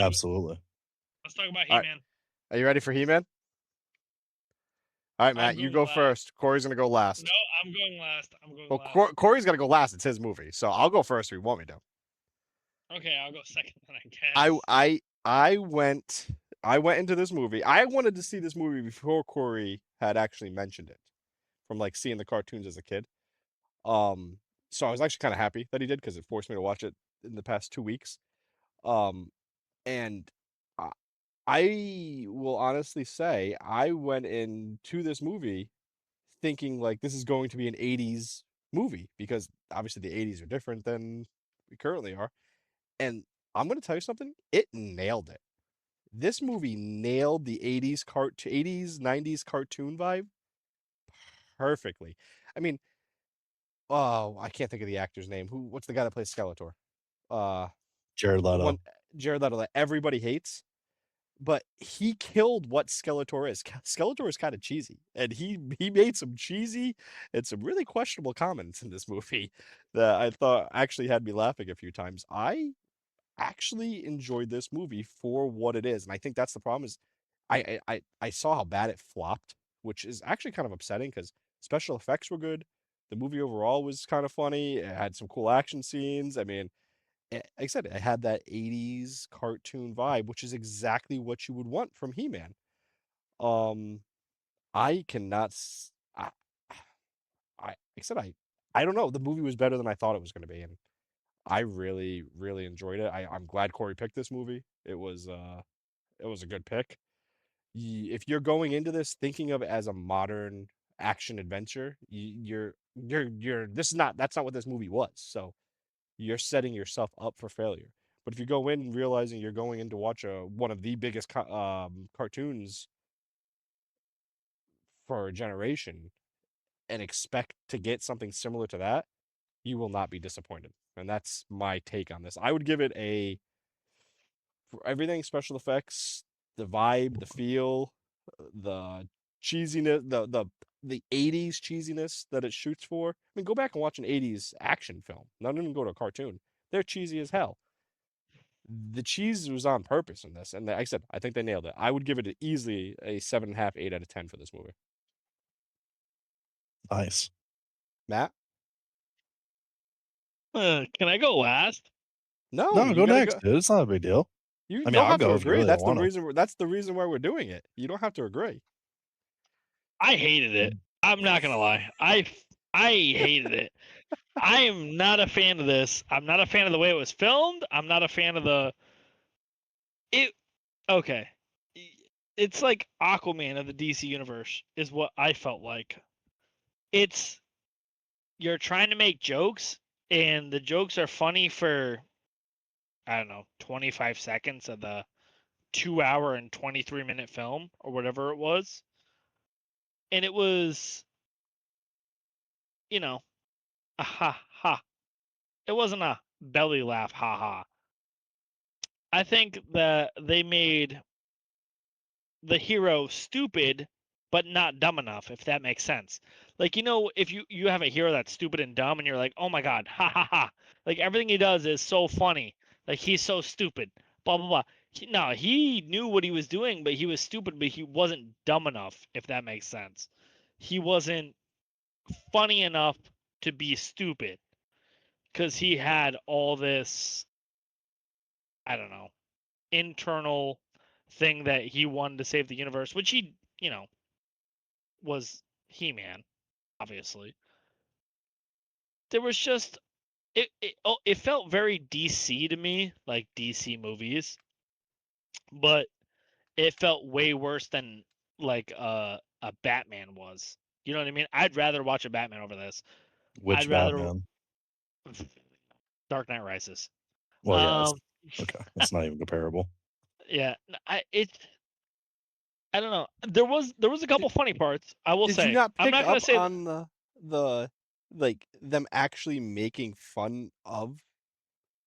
Absolutely. Let's talk about All right. He-Man. Are you ready for He-Man? All right, I'm Matt, you going go last. first. Corey's gonna go No, last. I'm going last. I'm going Well, last. Corey's gonna go last. It's his movie, so I'll go first if you want me to. Okay, I'll go second then, I I guess. I I went I went into this movie. I wanted to see this movie before Corey had actually mentioned it, from like seeing the cartoons as a kid. Um, so I was actually kind of happy that he did because it forced me to watch it in the past 2 weeks. Um, and I, I will honestly say I went into this movie thinking like this is going to be an 80s movie because obviously the 80s are different than we currently are. And I'm going to tell you something, it nailed it. This movie nailed the 80s 90s cartoon vibe perfectly. I mean, oh, I can't think of the actor's name. What's the guy that plays Skeletor? Uh Jared the one Leto. Jared Leto that everybody hates. But he killed what Skeletor is. Skeletor is kind of cheesy, and he made some cheesy and some really questionable comments in this movie that I thought actually had me laughing a few times. I actually enjoyed this movie for what it is, and I think that's the problem is I saw how bad it flopped, which is actually kind of upsetting because special effects were good. The movie overall was kind of funny. It had some cool action scenes. I mean, like I said, it had that 80s cartoon vibe, which is exactly what you would want from He-Man. Um, I cannot, like I said, I don't know. The movie was better than I thought it was going to be, and I really, really enjoyed it. I'm glad Corey picked this movie. It was a good pick. If you're going into this thinking of it as a modern action adventure, that's not what this movie was. So you're setting yourself up for failure. But if you go in realizing you're going in to watch one of the biggest cartoons for a generation and expect to get something similar to that, you will not be disappointed. And that's my take on this. I would give it for everything special effects, the vibe, the feel, the cheesiness, the 80s cheesiness that it shoots for. I mean, go back and watch an 80s action film. Not even go to a cartoon. They're cheesy as hell. The cheese was on purpose in this, and like I said, I think they nailed it. I would give it easily a 7.5, 8 out of 10 for this movie. Nice. Matt, Can I go last? no, No, you go gotta next, go. dude. It's not a big deal. You I mean, don't I'll have to go if you agree. really don't want to. That's the reason why we're doing it. You don't have to agree. I hated it. I'm not gonna lie. I hated it. I am not a fan of this. I'm not a fan of the way it was filmed. I'm not a fan of it. Okay, it's like Aquaman of the DC universe is what I felt like. It's you're trying to make jokes, and the jokes are funny for I don't know 25 seconds of the 2 hour and 23-minute film or whatever it was, and it was you know a ha ha. It wasn't a belly laugh ha ha. I think that they made the hero stupid but not dumb enough, if that makes sense. Like if you have a hero that's stupid and dumb and you're like, "Oh my god, ha ha ha." Like everything he does is so funny. Like he's so stupid. Blah blah blah. No, he knew what he was doing, but he was stupid, but he wasn't dumb enough, if that makes sense. He wasn't funny enough to be stupid cuz he had all this I don't know, internal thing that he wanted to save the universe, which he was He-Man, obviously. There was just it felt very DC to me, like DC movies, but it felt way worse than like a Batman was. You know what I mean? I'd rather watch a Batman over this. I'd Which rather Batman? Dark Knight Rises. Well, yes. Um, Okay, that's not even comparable. yeah, I don't know. There was a Did, couple funny parts. I will did you say. not I'm pick not gonna up say on the like them actually making fun of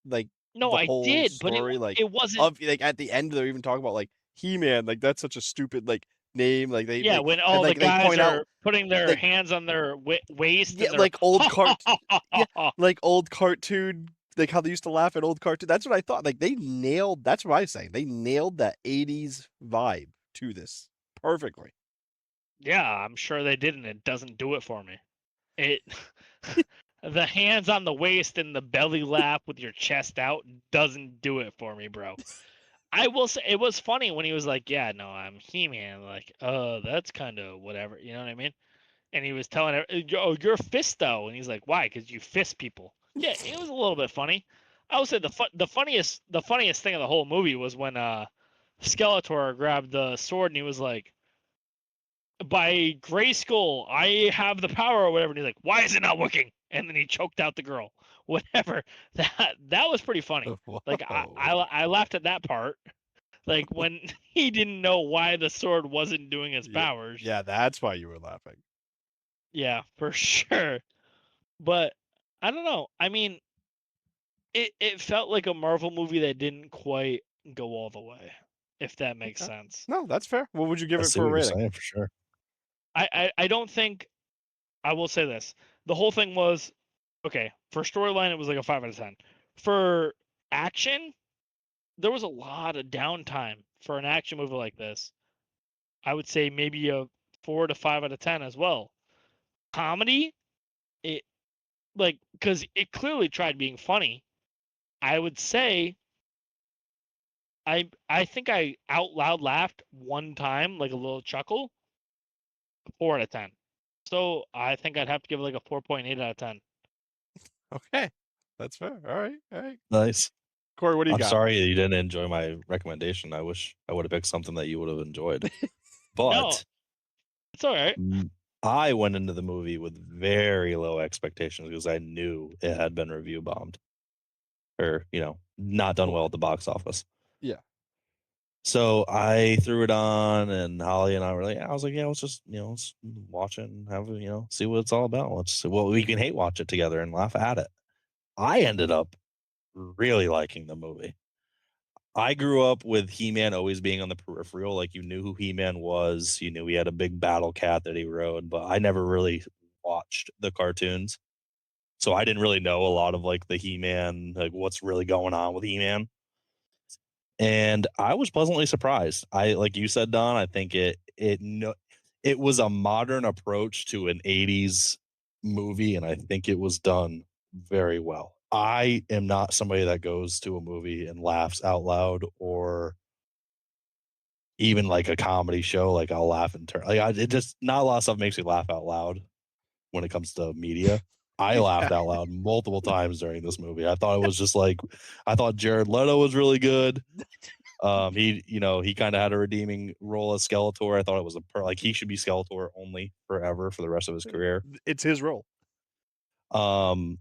like no. the I whole did, but story, like it wasn't. of like at the end they're even talking about like He-Man, like that's such a stupid like name, like Yeah, when and all the like they guys point out are putting their like hands on their waist yeah, and they're like old cartoon like how they used to laugh at old cartoons. That's what I thought. Like they nailed. That's what I was saying. They nailed that '80s vibe to this perfectly. Yeah, I'm sure they did, and it doesn't do it for me. It the hands on the waist and the belly lap with your chest out doesn't do it for me, bro. I will say it was funny when he was like, "Yeah, no, I'm He-Man." Like, that's kind of whatever, you know what I mean? And he was telling her, "Oh, you're Fisto," and he's like, "Why? Because you fist people." Yeah, it was a little bit funny. I would say the funniest thing of the whole movie was when Skeletor grabbed the sword and he was like, "By Grayskull, I have the power," or whatever. And he's like, "Why is it not working?" And then he choked out the girl. Whatever. That was pretty funny. Like Whoa. I laughed at that part. Like when he didn't know why the sword wasn't doing his Yeah, powers. yeah, that's why you were laughing. Yeah, for sure. But I don't know. I mean, it felt like a Marvel movie that didn't quite go all the way, if that makes Okay. sense. No, that's fair. What would you give I it see for a what you're rating? saying for sure. I don't think I will say this. The whole thing was okay. For storyline, it was like a 5 out of 10. For action, there was a lot of downtime for an action movie like this. I would say maybe a 4 to 5 out of 10 as well. Comedy, it like because it clearly tried being funny. I would say I think I out loud laughed one time, like a little chuckle. 4 out of 10. So I think I'd have to give it like a 4.8 out of 10. Okay, that's fair. All right, all right. Nice. Corey, what do you I'm got? sorry you didn't enjoy my recommendation. I wish I would have picked something that you would have enjoyed. No, But it's all right. I went into the movie with very low expectations because I knew it had been review bombed or, not done well Okay. at the box office. Yeah. So I threw it on, and Holly and I were like, I was like, yeah, let's just, let's watch it and have, see what it's all about. Let's see, well, we can hate watch it together and laugh at it. I ended up really liking the movie. I grew up with He-Man always being on the peripheral. Like, you knew who He-Man was. You knew he had a big battle cat that he rode, but I never really watched the cartoons. So I didn't really know a lot of like the He-Man, like what's really going on with He-Man. And I was pleasantly surprised. I like you said, Don, I think it was a modern approach to an 80s movie, and I think it was done very well. I am not somebody that goes to a movie and laughs out loud, or even like a comedy show. Like, I'll laugh in turn. It just, not a lot of stuff makes me laugh out loud when it comes to media. I Yeah. laughed out loud multiple times during this movie. I thought it was just like, I thought Jared Leto was really good. He kind of had a redeeming role as Skeletor. I thought it was like he should be Skeletor only forever for the rest of his career. It's his role. Um,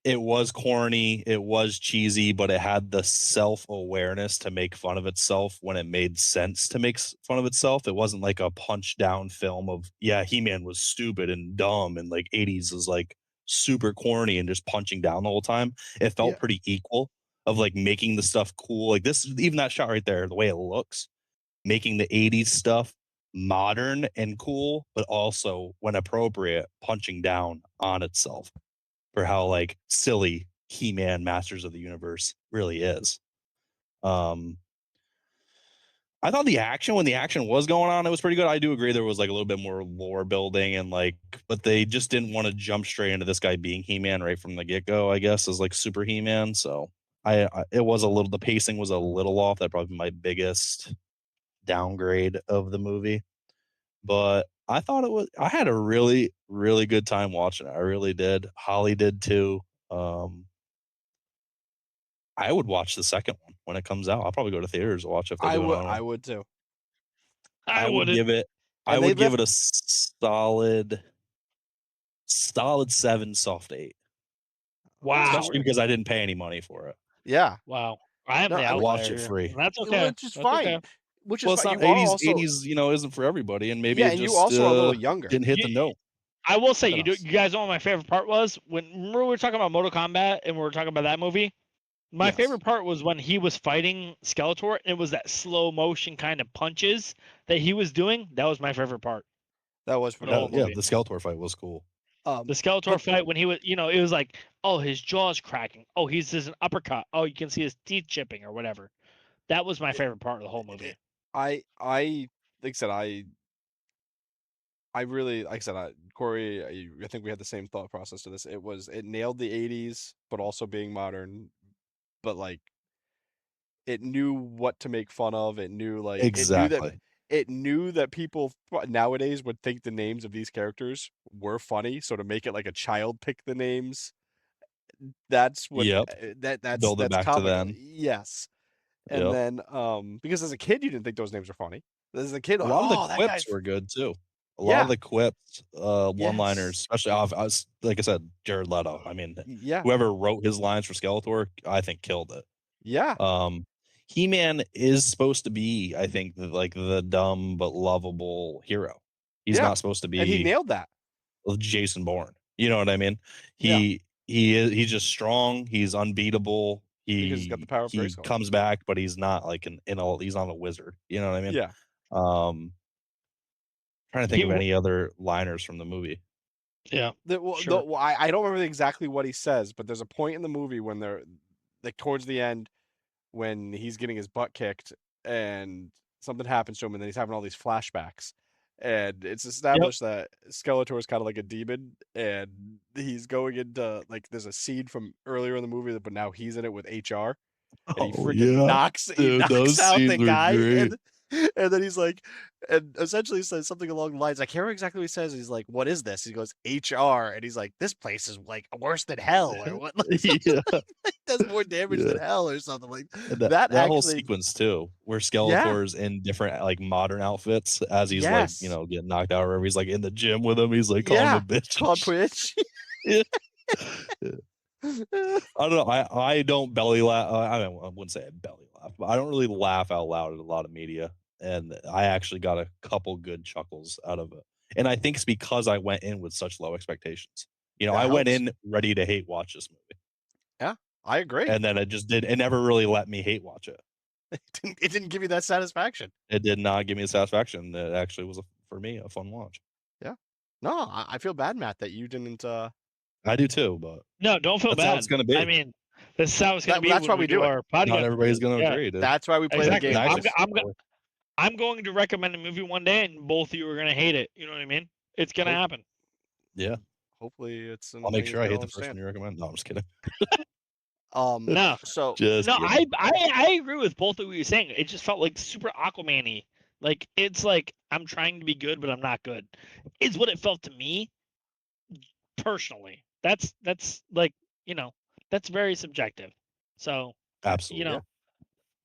it was corny, it was cheesy, but it had the self-awareness to make fun of itself when it made sense to make fun of itself. It wasn't like a punch down film of, yeah, He-Man was stupid and dumb, and like 80s was like super corny and just punching down the whole time. It felt Yeah. pretty equal of like making the stuff cool. Like this, even that shot right there, the way it looks, making the 80s stuff modern and cool, but also when appropriate, punching down on itself for how like silly He-Man Masters of the Universe really is. I thought when the action was going on, it was pretty good. I do agree there was like a little bit more lore building and like, but they just didn't want to jump straight into this guy being He-Man right from the get-go, I guess, as like super He-Man. So it was the pacing was a little off. That probably my biggest downgrade of the movie. But I had a really, really good time watching it. I really did. Holly did too. I would watch the second one when it comes out. I'll probably go to theaters to watch it if they I do would. another I one. would too. I I would wouldn't. give it I And they would give left. it a solid 7, soft 8. Wow. Especially because I didn't pay any money for it. Yeah. Wow. I am No, the I I mean, watched outlier it here. free. That's okay. which is That's fine. okay. Which is Well, it's fine. not You are 80s. also 80s, isn't for everybody, and maybe yeah, it and you just also are a little younger didn't hit You, the note. I will say, than you us. guys know what my favorite part was? Remember we were talking about Mortal Kombat and we were talking about that movie? My Yes. favorite part was when he was fighting Skeletor and it was that slow motion kind of punches that he was doing. That was my favorite part That was for pretty the whole cool. Yeah, movie. the Skeletor fight was cool. The Skeletor But fight when he was, it was like, oh, his jaw's cracking. Oh, he's an uppercut. Oh, you can see his teeth chipping or whatever. That was my it, favorite part of the whole movie. it, I like I said, I really, like I said, Corey, I think we had the same thought process to this. It nailed the 80s, but also being modern, but like it knew what to make fun of. It knew Exactly. it knew that people nowadays would think the names of these characters were funny. So to make it like a child pick the names, that's what Yep. Build it that's back to comical. then. Yes. And Yep. then because as a kid you didn't think those names were funny. As a kid, A like, lot of the oh, that quips guy's were good too. A lot of yeah, the quips, one-liners, yes, especially off us, like I said, Jared Leto. I mean, yeah, whoever wrote his lines for Skeletor, I think killed it. yeah, He-Man is supposed to be, I think, like the dumb but lovable hero. He's yeah, not supposed to and he be nailed that. Jason Bourne. You know what I mean? Yeah, He's just strong. He's unbeatable. because he's got the power of He Grayskull. comes back, but he's not like he's not a wizard. You know what I mean? Yeah, Um, trying to think He, of any other liners from the movie. yeah, sure. I don't remember exactly what he says, but there's a point in the movie when they're like towards the end when he's getting his butt kicked and something happens to him, and then he's having all these flashbacks. And it's Yep. established that Skeletor is kind of like a demon, and he's going into like there's a scene from earlier in the movie, but now he's in it with HR, and he Oh freaking yeah, he dude, knocks those out the scenes were guy, great. and then he's like, and essentially says something along the lines. I can't remember exactly what he says. He's like, "What is this?" He goes, "HR," and he's like, "This place is like worse than hell," or what? Like something Yeah, like does more damage yeah. than hell, or something like And that. that whole Actually, sequence too, where yeah, Skeletor's in different like modern outfits as he's like, yes, getting knocked out, or wherever he's like in the gym with him, he's like calling him a yeah, bitch. And Claude shit. Twitch. Yeah. Yeah. I don't know. I don't belly laugh. I wouldn't say I belly laugh, but I don't really laugh out loud at a lot of media, and I actually got a couple good chuckles out of it. And I think it's because I went in with such low expectations. That I went helps. in ready to hate watch this movie, Yeah, I agree. and then it just did. It never really let me hate watch it. It didn't give you that satisfaction. It did not give me the satisfaction. It actually was for me a fun watch. Yeah. No, I feel bad, Matt, that you didn't. I do too, but No, don't feel that's how bad. it's going to I be. mean, this is how it's going to be That's when why we we do do it. our Not podcast everybody's reviews. going to Yeah, agree, dude. That's why we play exactly. the game. I'm going to recommend a movie one day, and both of you are going to hate it. You know what I mean? It's going to Hope, happen. Yeah, hopefully, it's I'll make something sure we I all hate the first one understand. you recommend. No, I'm just kidding. No, So Just no, kidding. I agree with both of what you're saying. It just felt like super Aquaman-y. Like it's like I'm trying to be good, but I'm not good. Is what it felt to me personally. That's like that's very subjective. So you Absolutely. yeah, know,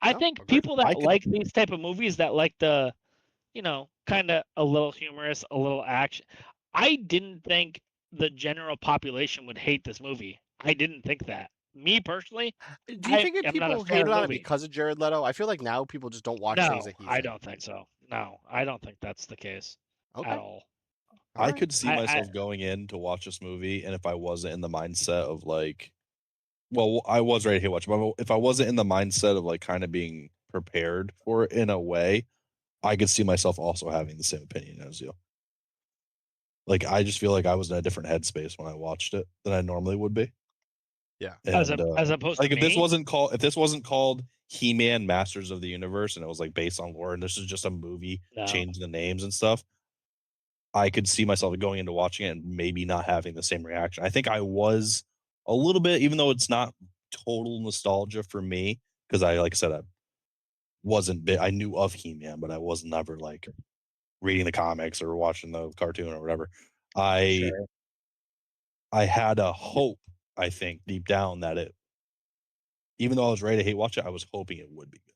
I no, think agreed. people I that could like these type of movies that like the kind of a little humorous, a little action. I didn't think the general population would hate this movie. I didn't think that. Me personally, Do you I think that am not a people fan hated of the on it movie. because of Jared Leto? I feel like now people just don't watch things No, that he's I in. don't think so. No, I don't think that's the case at Okay, all. all right. could see I myself going in to watch this movie, and if I wasn't in the mindset of like, well, I was ready to watch, but if I wasn't in the mindset of like kind of being prepared for it in a way, I could see myself also having the same opinion as you. Like, I just feel like I was in a different headspace when I watched it than I normally would be. Yeah, And as opposed to like me. if this wasn't called He-Man Masters of the Universe and it was like based on lore and this is just a movie No. changing the names and stuff, I could see myself going into watching it and maybe not having the same reaction. I think I was a little bit, even though it's not total nostalgia for me, because like I said, I wasn't bit. I knew of He-Man, but I was never like reading the comics or watching the cartoon or whatever. I Sure. I had a hope, I think, deep down that it, even though I was ready to hate watch it, I was hoping it would be good.